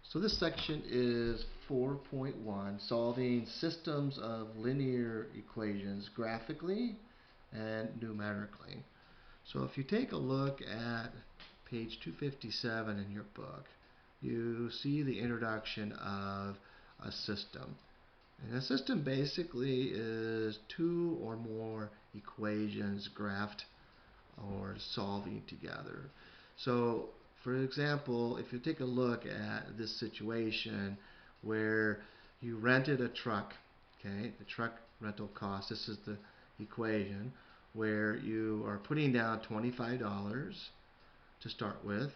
So this section is 4.1, solving systems of linear equations graphically and numerically. So if you take a look at page 257 in your book, you see the introduction of a system. And a system basically is two or more equations graphed or solving together. So for example, if you take a look at this situation where you rented a truck, okay, the truck rental cost, this is the equation where you are putting down $25 to start with,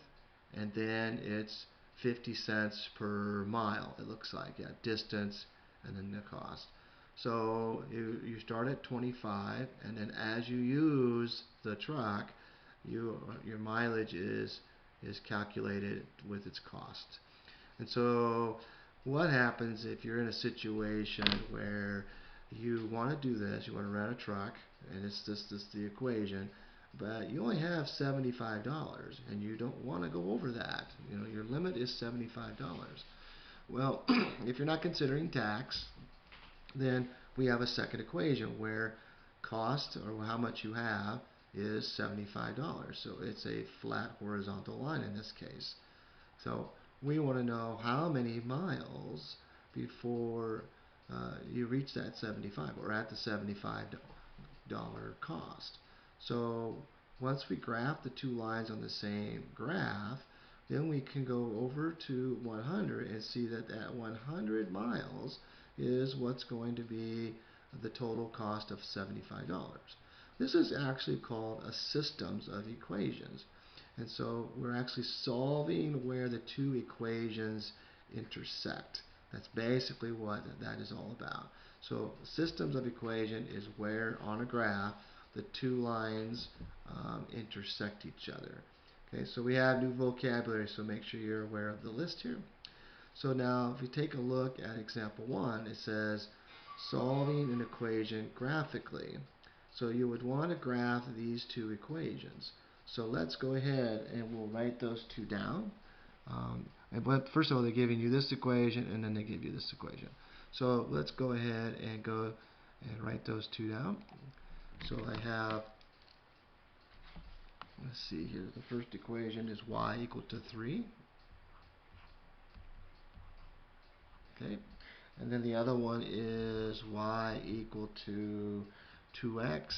and then it's 50 cents per mile, it looks like, yeah, distance and then the cost. So you start at 25, and then as you use the truck, your mileage is calculated with its cost. And so what happens if you're in a situation where you want to do this, you want to rent a truck, and it's this the equation, but you only have $75 and you don't want to go over that. You know, your limit is $75. Well, if you're not considering tax, then we have a second equation where cost, or how much you have, is $75. So it's a flat horizontal line in this case. So we want to know how many miles before you reach that 75, or at the $75 cost. So once we graph the two lines on the same graph, then we can go over to 100 and see that 100 miles is what's going to be the total cost of $75. This is actually called a systems of equations. And so we're actually solving where the two equations intersect. That's basically what that is all about. So systems of equation is where on a graph the two lines intersect each other. Okay, so we have new vocabulary, so make sure you're aware of the list here. So now if you take a look at example 1, it says solving an equation graphically. So you would want to graph these two equations. So let's go ahead and we'll write those two down. But first of all, they're giving you this equation, and then they give you this equation. So let's go ahead and go and write those two down. So I have, let's see here, the first equation is y equal to 3. Okay, and then the other one is y equal to 2x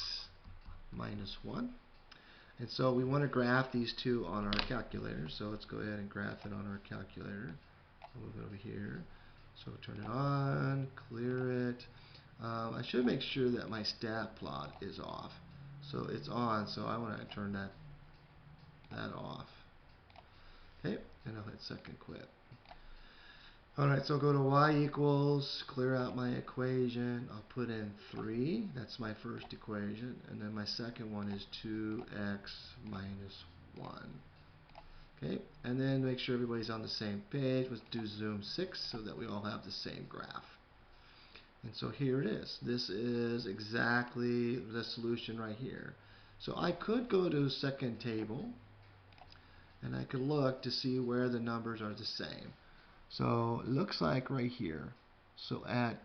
minus 1. And so we want to graph these two on our calculator. So let's go ahead and graph it on our calculator. Move it over here. So turn it on, clear it. I should make sure that my stat plot is off. So it's on, so I want to turn that off. Okay, and I'll hit second quit. Alright, so I'll go to y equals, clear out my equation, I'll put in 3, that's my first equation, and then my second one is 2x minus 1. Okay, and then make sure everybody's on the same page. Let's do zoom 6 so that we all have the same graph. And so here it is. This is exactly the solution right here. So I could go to second table, and I could look to see where the numbers are the same. So it looks like right here. So at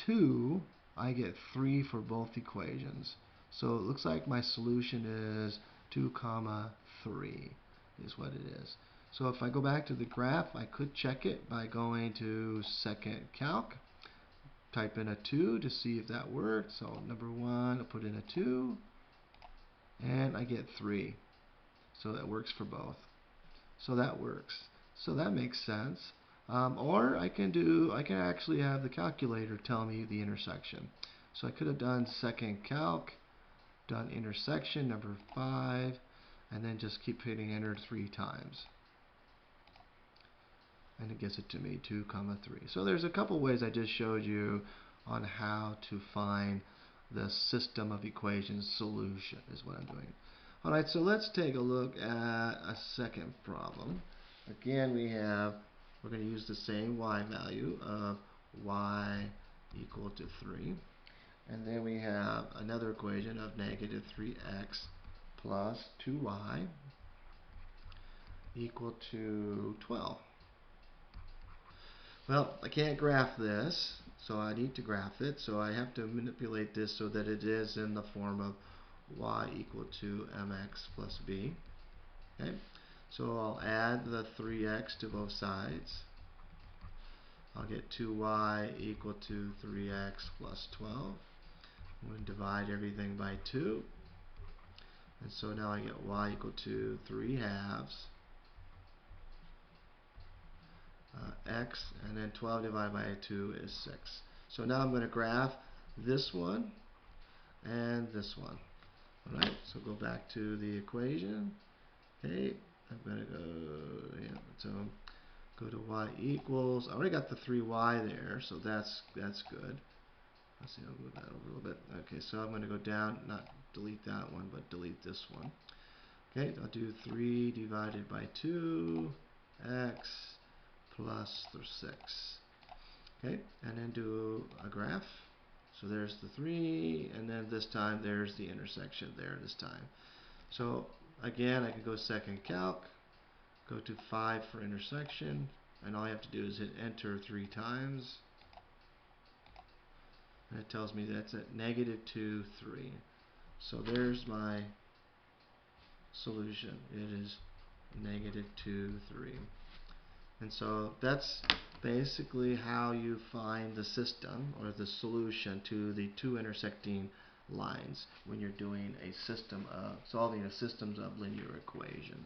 2, I get 3 for both equations. So it looks like my solution is 2 comma 3 is what it is. So if I go back to the graph, I could check it by going to second calc, type in a 2 to see if that works. So number 1, I'll put in a 2, and I get 3. So that works for both. So that works. So that makes sense. Or I can actually have the calculator tell me the intersection. So I could have done second calc, done intersection number 5, and then just keep hitting enter 3 times. And it gives it to me 2 comma 3. So there's a couple ways I just showed you on how to find the system of equations solution is what I'm doing. Alright, so let's take a look at a second problem. Again, we're going to use the same y value of y equal to 3. And then we have another equation of negative 3x plus 2y equal to 12. Well, I can't graph this, so I need to graph it. So I have to manipulate this so that it is in the form of y equal to mx plus b. Okay, so I'll add the 3x to both sides. I'll get 2y equal to 3x plus 12. I'm going to divide everything by 2. And so now I get y equal to 3 halves x, and then 12 divided by 2 is 6. So now I'm going to graph this one and this one. Alright, so go back to the equation. Okay, I'm going to go, yeah, so go to y equals, I already got the 3y there, so that's good. Let's see, I'll move that over a little bit. Okay, so I'm going to go down, not delete that one, but delete this one. Okay, I'll do 3 divided by 2, x plus 6. Okay, and then do a graph. So there's the 3, and then this time there's the intersection there this time. So again, I can go second calc, go to 5 for intersection, and all I have to do is hit enter 3 times. And it tells me that's at -2, 3. So there's my solution. It is -2, 3. And so that's basically how you find the system or the solution to the two intersecting lines when you're doing a system of solving a systems of linear equation.